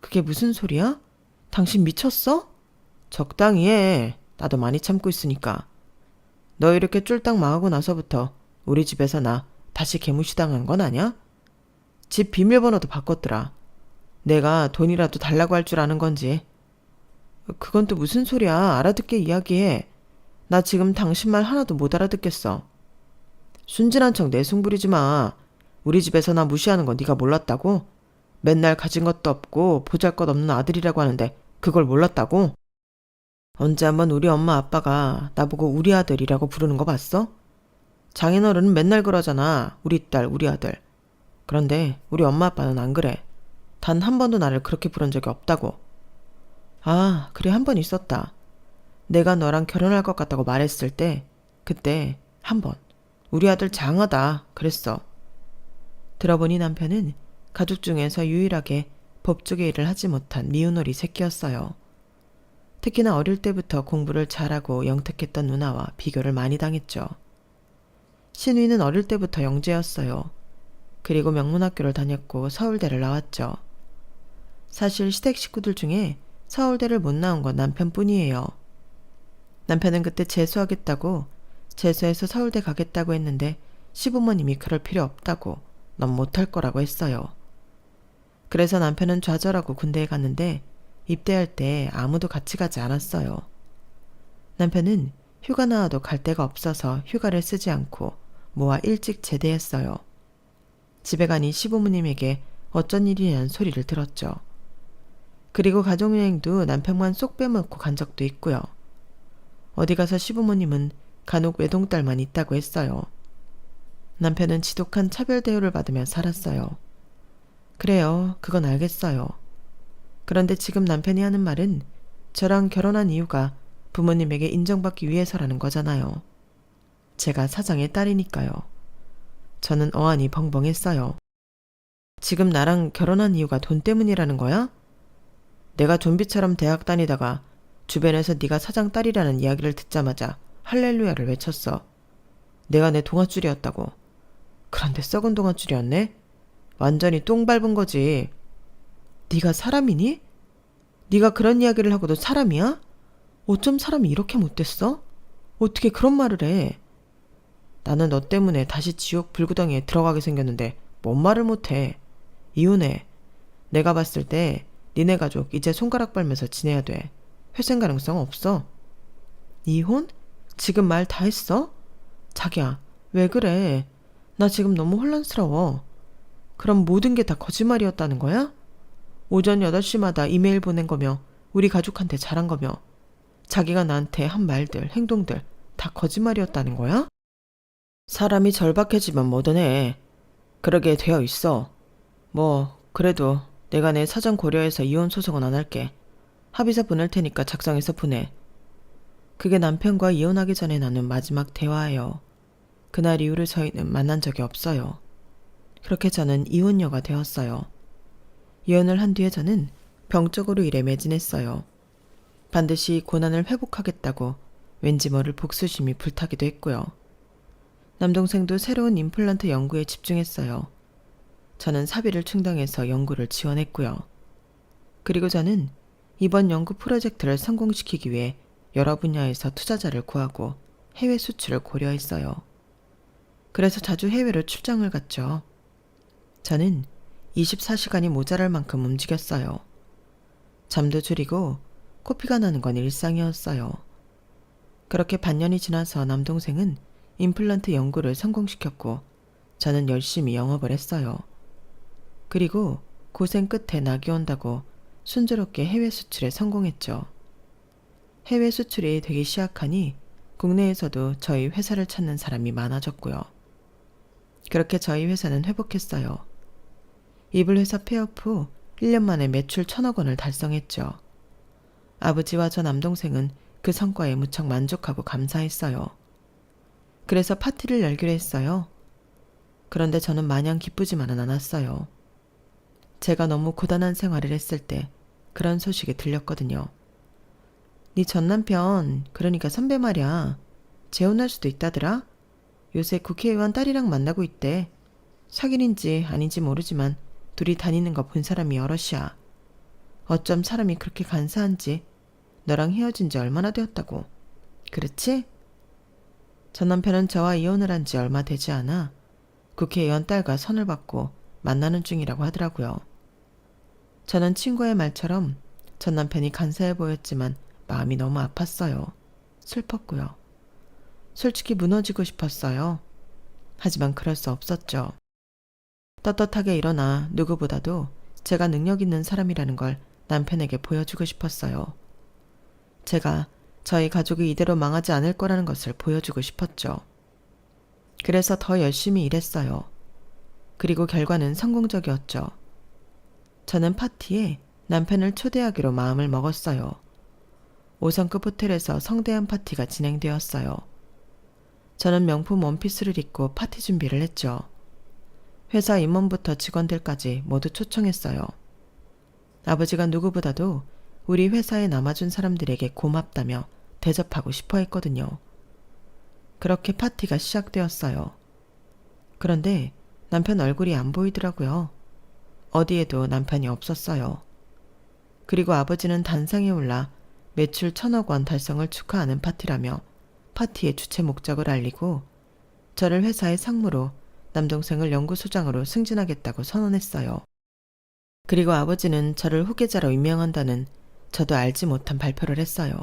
그게 무슨 소리야? 당신 미쳤어? 적당히 해. 나도 많이 참고 있으니까. 너 이렇게 쫄딱 망하고 나서부터 우리 집에서 나 다시 개무시당한 건 아냐? 집 비밀번호도 바꿨더라. 내가 돈이라도 달라고 할 줄 아는 건지. 그건 또 무슨 소리야. 알아듣게 이야기해. 나 지금 당신 말 하나도 못 알아듣겠어. 순진한 척 내숭 부리지 마. 우리 집에서 나 무시하는 건 네가 몰랐다고? 맨날 가진 것도 없고 보잘것없는 아들이라고 하는데 그걸 몰랐다고? 언제 한번 우리 엄마 아빠가 나보고 우리 아들이라고 부르는 거 봤어? 장인어른은 맨날 그러잖아. 우리 딸, 우리 아들. 그런데 우리 엄마 아빠는 안 그래. 단 한 번도 나를 그렇게 부른 적이 없다고. 아, 그래 한 번 있었다. 내가 너랑 결혼할 것 같다고 말했을 때 그때 한 번 우리 아들 장하다 그랬어. 들어보니 남편은 가족 중에서 유일하게 법조계 일을 하지 못한 미운오리 새끼였어요. 특히나 어릴 때부터 공부를 잘하고 영특했던 누나와 비교를 많이 당했죠. 신위는 어릴 때부터 영재였어요. 그리고 명문학교를 다녔고 서울대를 나왔죠. 사실 시댁 식구들 중에 서울대를 못 나온 건 남편뿐이에요. 남편은 그때 재수하겠다고, 재수해서 서울대 가겠다고 했는데 시부모님이 그럴 필요 없다고, 넌 못할 거라고 했어요. 그래서 남편은 좌절하고 군대에 갔는데 입대할 때 아무도 같이 가지 않았어요. 남편은 휴가 나와도 갈 데가 없어서 휴가를 쓰지 않고 모아 일찍 제대했어요. 집에 가니 시부모님에게 어쩐 일이냐는 소리를 들었죠. 그리고 가족여행도 남편만 쏙 빼먹고 간 적도 있고요. 어디 가서 시부모님은 간혹 외동딸만 있다고 했어요. 남편은 지독한 차별 대우를 받으며 살았어요. 그래요, 그건 알겠어요. 그런데 지금 남편이 하는 말은 저랑 결혼한 이유가 부모님에게 인정받기 위해서라는 거잖아요. 제가 사장의 딸이니까요. 저는 어안이 벙벙했어요. 지금 나랑 결혼한 이유가 돈 때문이라는 거야? 내가 좀비처럼 대학 다니다가 주변에서 네가 사장 딸이라는 이야기를 듣자마자 할렐루야를 외쳤어. 내가 내 동아줄이었다고. 그런데 썩은 동아줄이었네? 완전히 똥 밟은 거지. 네가 사람이니? 네가 그런 이야기를 하고도 사람이야? 어쩜 사람이 이렇게 못됐어? 어떻게 그런 말을 해? 나는 너 때문에 다시 지옥 불구덩이에 들어가게 생겼는데 뭔 말을 못해. 이혼해. 내가 봤을 때 니네 가족 이제 손가락 빨면서 지내야 돼. 회생 가능성 없어. 이혼? 지금 말 다 했어? 자기야, 왜 그래? 나 지금 너무 혼란스러워. 그럼 모든 게 다 거짓말이었다는 거야? 오전 8시마다 이메일 보낸 거며 우리 가족한테 잘한 거며 자기가 나한테 한 말들, 행동들 다 거짓말이었다는 거야? 사람이 절박해지면 뭐든 해. 그러게 되어 있어. 그래도 내가 내 사정 고려해서 이혼 소송은 안 할게. 합의서 보낼 테니까 작성해서 보내. 그게 남편과 이혼하기 전에 나눈 마지막 대화예요. 그날 이후로 저희는 만난 적이 없어요. 그렇게 저는 이혼녀가 되었어요. 이혼을 한 뒤에 저는 병적으로 일에 매진했어요. 반드시 고난을 회복하겠다고 왠지 모를 복수심이 불타기도 했고요. 남동생도 새로운 임플란트 연구에 집중했어요. 저는 사비를 충당해서 연구를 지원했고요. 그리고 저는 이번 연구 프로젝트를 성공시키기 위해 여러 분야에서 투자자를 구하고 해외 수출을 고려했어요. 그래서 자주 해외로 출장을 갔죠. 저는 24시간이 모자랄 만큼 움직였어요. 잠도 줄이고 코피가 나는 건 일상이었어요. 그렇게 반년이 지나서 남동생은 임플란트 연구를 성공시켰고 저는 열심히 영업을 했어요. 그리고 고생 끝에 낙이 온다고 순조롭게 해외 수출에 성공했죠. 해외 수출이 되기 시작하니 국내에서도 저희 회사를 찾는 사람이 많아졌고요. 그렇게 저희 회사는 회복했어요. 이불 회사 폐업 후 1년 만에 매출 1,000억 원을 달성했죠. 아버지와 저 남동생은 그 성과에 무척 만족하고 감사했어요. 그래서 파티를 열기로 했어요. 그런데 저는 마냥 기쁘지만은 않았어요. 제가 너무 고단한 생활을 했을 때 그런 소식이 들렸거든요. 네 전남편, 그러니까 선배 말이야. 재혼할 수도 있다더라. 요새 국회의원 딸이랑 만나고 있대. 사귀는지 아닌지 모르지만 둘이 다니는 거 본 사람이 여럿이야. 어쩜 사람이 그렇게 간사한지. 너랑 헤어진 지 얼마나 되었다고. 그렇지? 전 남편은 저와 이혼을 한 지 얼마 되지 않아 국회의원 딸과 선을 받고 만나는 중이라고 하더라고요. 저는 친구의 말처럼 전 남편이 간사해 보였지만 마음이 너무 아팠어요. 슬펐고요. 솔직히 무너지고 싶었어요. 하지만 그럴 수 없었죠. 떳떳하게 일어나 누구보다도 제가 능력 있는 사람이라는 걸 남편에게 보여주고 싶었어요. 제가 저희 가족이 이대로 망하지 않을 거라는 것을 보여주고 싶었죠. 그래서 더 열심히 일했어요. 그리고 결과는 성공적이었죠. 저는 파티에 남편을 초대하기로 마음을 먹었어요. 5성급 호텔에서 성대한 파티가 진행되었어요. 저는 명품 원피스를 입고 파티 준비를 했죠. 회사 임원부터 직원들까지 모두 초청했어요. 아버지가 누구보다도 우리 회사에 남아준 사람들에게 고맙다며 대접하고 싶어 했거든요. 그렇게 파티가 시작되었어요. 그런데 남편 얼굴이 안 보이더라고요. 어디에도 남편이 없었어요. 그리고 아버지는 단상에 올라 매출 1,000억 원 달성을 축하하는 파티라며 파티의 주최 목적을 알리고 저를 회사의 상무로 남동생을 연구소장으로 승진하겠다고 선언했어요. 그리고 아버지는 저를 후계자로 임명한다는 저도 알지 못한 발표를 했어요.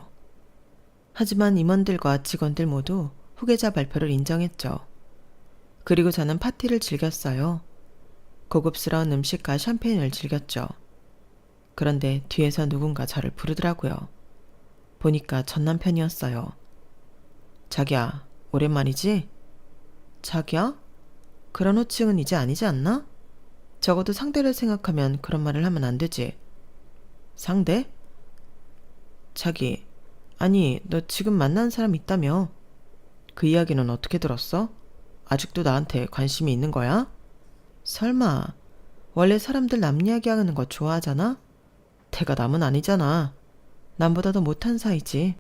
하지만 임원들과 직원들 모두 후계자 발표를 인정했죠. 그리고 저는 파티를 즐겼어요. 고급스러운 음식과 샴페인을 즐겼죠. 그런데 뒤에서 누군가 저를 부르더라고요. 보니까 전 남편이었어요. 자기야, 오랜만이지? 자기야? 그런 호칭은 이제 아니지 않나? 적어도 상대를 생각하면 그런 말을 하면 안 되지. 상대? 자기, 아니, 너 지금 만난 사람 있다며? 그 이야기는 어떻게 들었어? 아직도 나한테 관심이 있는 거야? 설마, 원래 사람들 남 이야기하는 거 좋아하잖아? 대가 남은 아니잖아. 남보다 더 못한 사이지.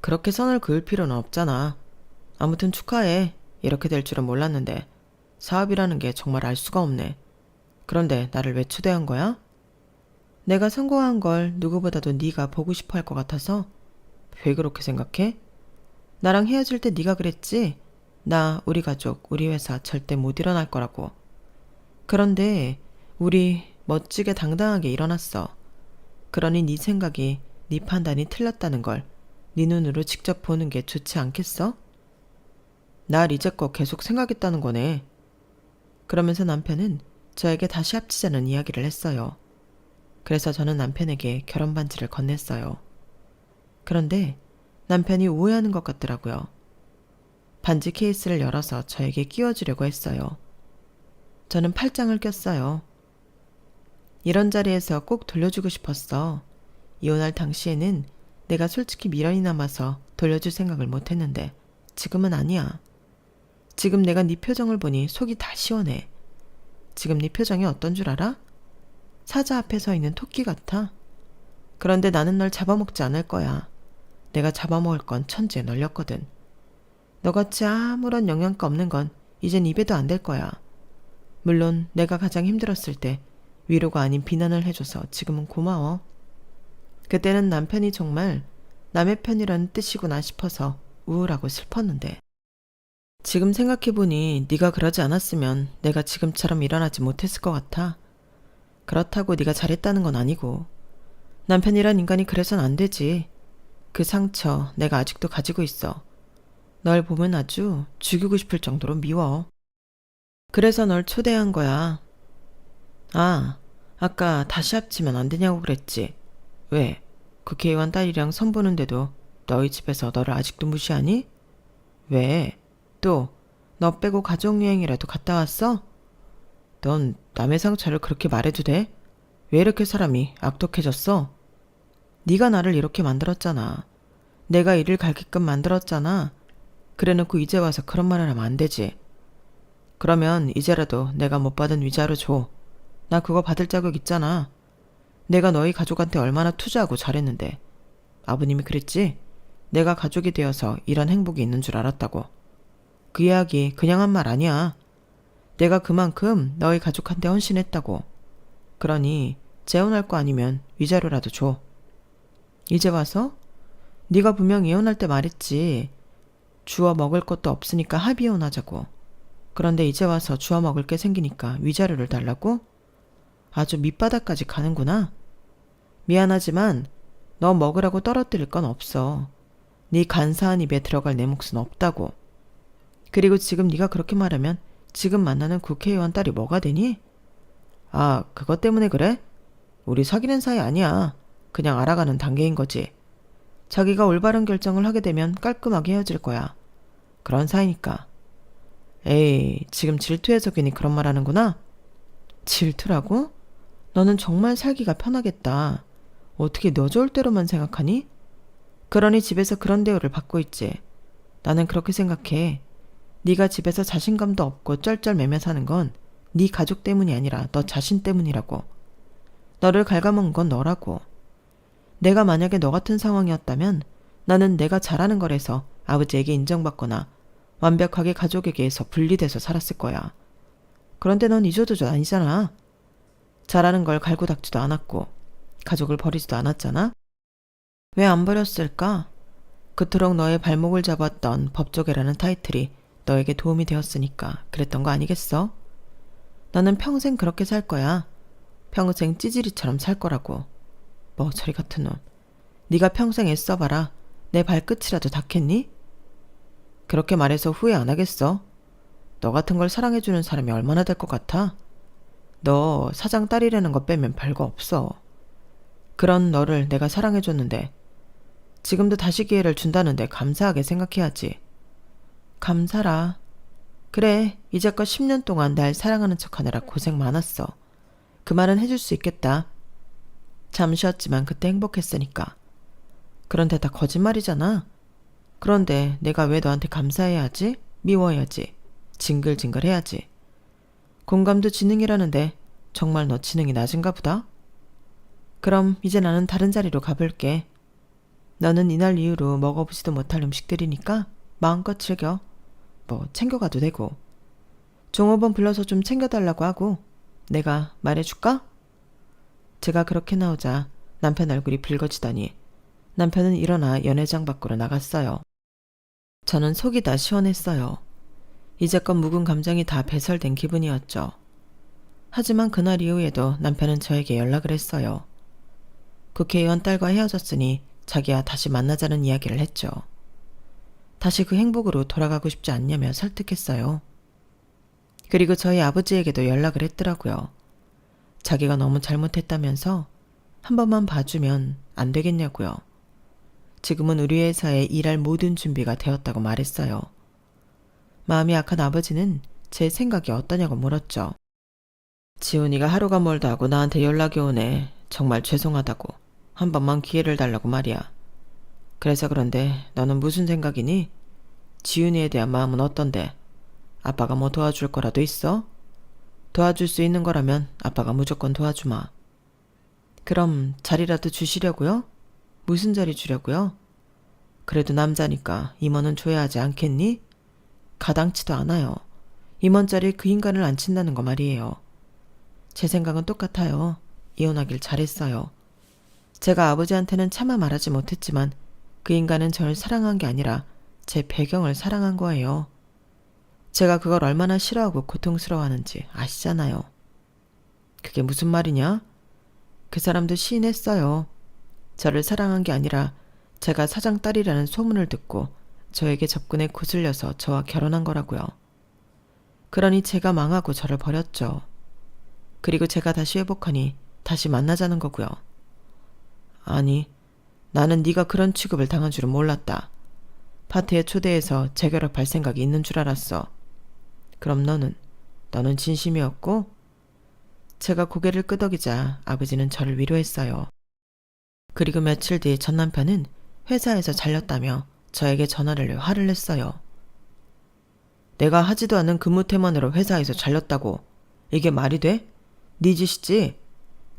그렇게 선을 그을 필요는 없잖아. 아무튼 축하해. 이렇게 될 줄은 몰랐는데 사업이라는 게 정말 알 수가 없네. 그런데 나를 왜 초대한 거야? 내가 성공한 걸 누구보다도 네가 보고 싶어 할 것 같아서. 왜 그렇게 생각해? 나랑 헤어질 때 네가 그랬지? 나, 우리 가족, 우리 회사 절대 못 일어날 거라고. 그런데 우리 멋지게 당당하게 일어났어. 그러니 네 생각이, 네 판단이 틀렸다는 걸 네 눈으로 직접 보는 게 좋지 않겠어? 날 이제껏 계속 생각했다는 거네. 그러면서 남편은 저에게 다시 합치자는 이야기를 했어요. 그래서 저는 남편에게 결혼 반지를 건넸어요. 그런데 남편이 오해하는 것 같더라고요. 반지 케이스를 열어서 저에게 끼워주려고 했어요. 저는 팔짱을 꼈어요. 이런 자리에서 꼭 돌려주고 싶었어. 이혼할 당시에는 내가 솔직히 미련이 남아서 돌려줄 생각을 못했는데 지금은 아니야. 지금 내가 네 표정을 보니 속이 다 시원해. 지금 네 표정이 어떤 줄 알아? 사자 앞에 서 있는 토끼 같아. 그런데 나는 널 잡아먹지 않을 거야. 내가 잡아먹을 건 천지에 널렸거든. 너같이 아무런 영양가 없는 건 이젠 입에도 안 될 거야. 물론 내가 가장 힘들었을 때 위로가 아닌 비난을 해줘서 지금은 고마워. 그때는 남편이 정말 남의 편이라는 뜻이구나 싶어서 우울하고 슬펐는데 지금 생각해보니 네가 그러지 않았으면 내가 지금처럼 일어나지 못했을 것 같아. 그렇다고 네가 잘했다는 건 아니고 남편이란 인간이 그래선 안 되지. 그 상처 내가 아직도 가지고 있어. 널 보면 아주 죽이고 싶을 정도로 미워. 그래서 널 초대한 거야. 아, 아까 다시 합치면 안 되냐고 그랬지. 왜? 국회의원 딸이랑 선보는데도 너희 집에서 너를 아직도 무시하니? 왜? 또 너 빼고 가족여행이라도 갔다 왔어? 넌 남의 상처를 그렇게 말해도 돼? 왜 이렇게 사람이 악독해졌어? 네가 나를 이렇게 만들었잖아. 내가 이를 갈게끔 만들었잖아. 그래놓고 이제 와서 그런 말을 하면 안 되지. 그러면 이제라도 내가 못 받은 위자료 줘. 나 그거 받을 자격 있잖아. 내가 너희 가족한테 얼마나 투자하고 잘했는데. 아버님이 그랬지? 내가 가족이 되어서 이런 행복이 있는 줄 알았다고. 그 이야기 그냥 한 말 아니야. 내가 그만큼 너희 가족한테 헌신했다고. 그러니 재혼할 거 아니면 위자료라도 줘. 이제 와서? 네가 분명 이혼할 때 말했지. 주워 먹을 것도 없으니까 합의혼하자고. 그런데 이제 와서 주워 먹을 게 생기니까 위자료를 달라고? 아주 밑바닥까지 가는구나. 미안하지만 너 먹으라고 떨어뜨릴 건 없어. 네 간사한 입에 들어갈 내 몫은 없다고. 그리고 지금 네가 그렇게 말하면 지금 만나는 국회의원 딸이 뭐가 되니? 아, 그것 때문에 그래? 우리 사귀는 사이 아니야. 그냥 알아가는 단계인 거지. 자기가 올바른 결정을 하게 되면 깔끔하게 헤어질 거야. 그런 사이니까. 에이, 지금 질투해서 괜히 그런 말 하는구나? 질투라고? 너는 정말 살기가 편하겠다. 어떻게 너 좋을 대로만 생각하니? 그러니 집에서 그런 대우를 받고 있지. 나는 그렇게 생각해. 네가 집에서 자신감도 없고 쩔쩔매며 사는 건 네 가족 때문이 아니라 너 자신 때문이라고. 너를 갉아먹은 건 너라고. 내가 만약에 너 같은 상황이었다면 나는 내가 잘하는 거라서 아버지에게 인정받거나 완벽하게 가족에게서 분리돼서 살았을 거야. 그런데 넌 이조저조 아니잖아. 잘하는 걸 갈고 닦지도 않았고 가족을 버리지도 않았잖아. 왜 안 버렸을까? 그토록 너의 발목을 잡았던 법조계라는 타이틀이 너에게 도움이 되었으니까 그랬던 거 아니겠어? 너는 평생 그렇게 살 거야. 평생 찌질이처럼 살 거라고. 뭐 저리 같은 놈. 네가 평생 애써봐라. 내 발끝이라도 닿겠니? 그렇게 말해서 후회 안 하겠어? 너 같은 걸 사랑해주는 사람이 얼마나 될 것 같아? 너 사장 딸이라는 거 빼면 별거 없어. 그런 너를 내가 사랑해줬는데 지금도 다시 기회를 준다는데 감사하게 생각해야지. 감사라. 그래, 이제껏 10년 동안 날 사랑하는 척하느라 고생 많았어. 그 말은 해줄 수 있겠다. 잠시였지만 그때 행복했으니까. 그런데 다 거짓말이잖아. 그런데 내가 왜 너한테 감사해야 하지? 미워해야지. 징글징글 해야지. 공감도 지능이라는데 정말 너 지능이 낮은가 보다? 그럼 이제 나는 다른 자리로 가볼게. 너는 이날 이후로 먹어보지도 못할 음식들이니까 마음껏 즐겨. 뭐 챙겨가도 되고. 종업원 불러서 좀 챙겨달라고 하고 내가 말해줄까? 제가 그렇게 나오자 남편 얼굴이 붉어지더니 남편은 일어나 연회장 밖으로 나갔어요. 저는 속이 다 시원했어요. 이제껏 묵은 감정이 다 배설된 기분이었죠. 하지만 그날 이후에도 남편은 저에게 연락을 했어요. 국회의원 딸과 헤어졌으니 자기야 다시 만나자는 이야기를 했죠. 다시 그 행복으로 돌아가고 싶지 않냐며 설득했어요. 그리고 저희 아버지에게도 연락을 했더라고요. 자기가 너무 잘못했다면서 한 번만 봐주면 안 되겠냐고요. 지금은 우리 회사에 일할 모든 준비가 되었다고 말했어요. 마음이 약한 아버지는 제 생각이 어떠냐고 물었죠. 지훈이가 하루가 멀다 하고 나한테 연락이 오네. 정말 죄송하다고. 한 번만 기회를 달라고 말이야. 그래서 그런데 너는 무슨 생각이니? 지훈이에 대한 마음은 어떤데? 아빠가 뭐 도와줄 거라도 있어? 도와줄 수 있는 거라면 아빠가 무조건 도와주마. 그럼 자리라도 주시려고요? 무슨 자리 주려고요? 그래도 남자니까 임원은 줘야 하지 않겠니? 가당치도 않아요. 임원 자리에 그 인간을 앉힌다는 거 말이에요. 제 생각은 똑같아요. 이혼하길 잘했어요. 제가 아버지한테는 차마 말하지 못했지만 그 인간은 절 사랑한 게 아니라 제 배경을 사랑한 거예요. 제가 그걸 얼마나 싫어하고 고통스러워하는지 아시잖아요. 그게 무슨 말이냐? 그 사람도 시인했어요. 저를 사랑한 게 아니라 제가 사장 딸이라는 소문을 듣고 저에게 접근해 거슬려서 저와 결혼한 거라고요. 그러니 제가 망하고 저를 버렸죠. 그리고 제가 다시 회복하니 다시 만나자는 거고요. 아니, 나는 네가 그런 취급을 당한 줄은 몰랐다. 파티에 초대해서 재결합할 생각이 있는 줄 알았어. 그럼 너는 진심이었고? 제가 고개를 끄덕이자 아버지는 저를 위로했어요. 그리고 며칠 뒤 전 남편은 회사에서 잘렸다며 저에게 전화를 화를 냈어요. 내가 하지도 않은 근무 태만으로 회사에서 잘렸다고. 이게 말이 돼? 네 짓이지?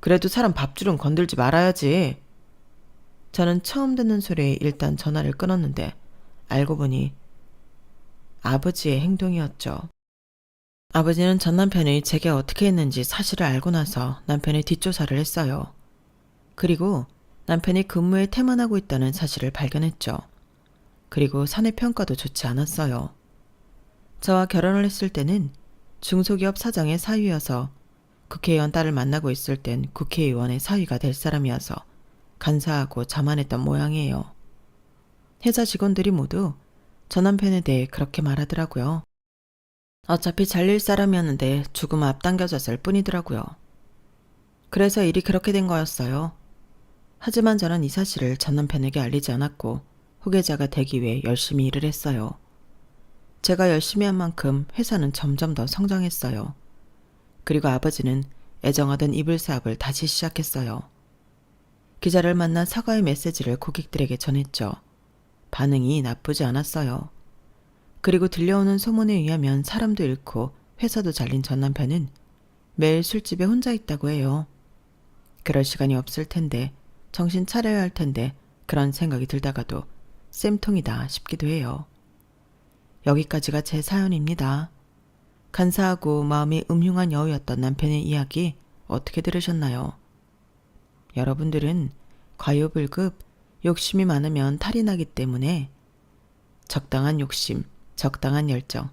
그래도 사람 밥줄은 건들지 말아야지. 저는 처음 듣는 소리에 일단 전화를 끊었는데 알고 보니 아버지의 행동이었죠. 아버지는 전 남편이 제게 어떻게 했는지 사실을 알고 나서 남편의 뒷조사를 했어요. 그리고 남편이 근무에 태만하고 있다는 사실을 발견했죠. 그리고 사내 평가도 좋지 않았어요. 저와 결혼을 했을 때는 중소기업 사장의 사위여서 국회의원 딸을 만나고 있을 땐 국회의원의 사위가 될 사람이어서 간사하고 자만했던 모양이에요. 회사 직원들이 모두 저 남편에 대해 그렇게 말하더라고요. 어차피 잘릴 사람이었는데 죽음 앞당겨졌을 뿐이더라고요. 그래서 일이 그렇게 된 거였어요. 하지만 저는 이 사실을 전 남편에게 알리지 않았고 후계자가 되기 위해 열심히 일을 했어요. 제가 열심히 한 만큼 회사는 점점 더 성장했어요. 그리고 아버지는 애정하던 이불 사업을 다시 시작했어요. 기자를 만나 사과의 메시지를 고객들에게 전했죠. 반응이 나쁘지 않았어요. 그리고 들려오는 소문에 의하면 사람도 잃고 회사도 잘린 전 남편은 매일 술집에 혼자 있다고 해요. 그럴 시간이 없을 텐데, 정신 차려야 할 텐데 그런 생각이 들다가도 쌤통이다 싶기도 해요. 여기까지가 제 사연입니다. 간사하고 마음이 음흉한 여우였던 남편의 이야기 어떻게 들으셨나요? 여러분들은 과유불급, 욕심이 많으면 탈이 나기 때문에 적당한 욕심, 적당한 열정.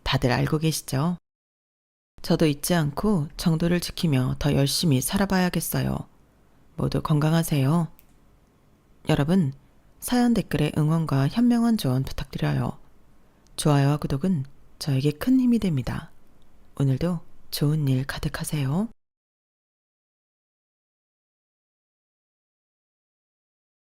다들 알고 계시죠? 저도 잊지 않고 정도를 지키며 더 열심히 살아봐야겠어요. 모두 건강하세요. 여러분, 사연 댓글에 응원과 현명한 조언 부탁드려요. 좋아요와 구독은 저에게 큰 힘이 됩니다. 오늘도 좋은 일 가득하세요.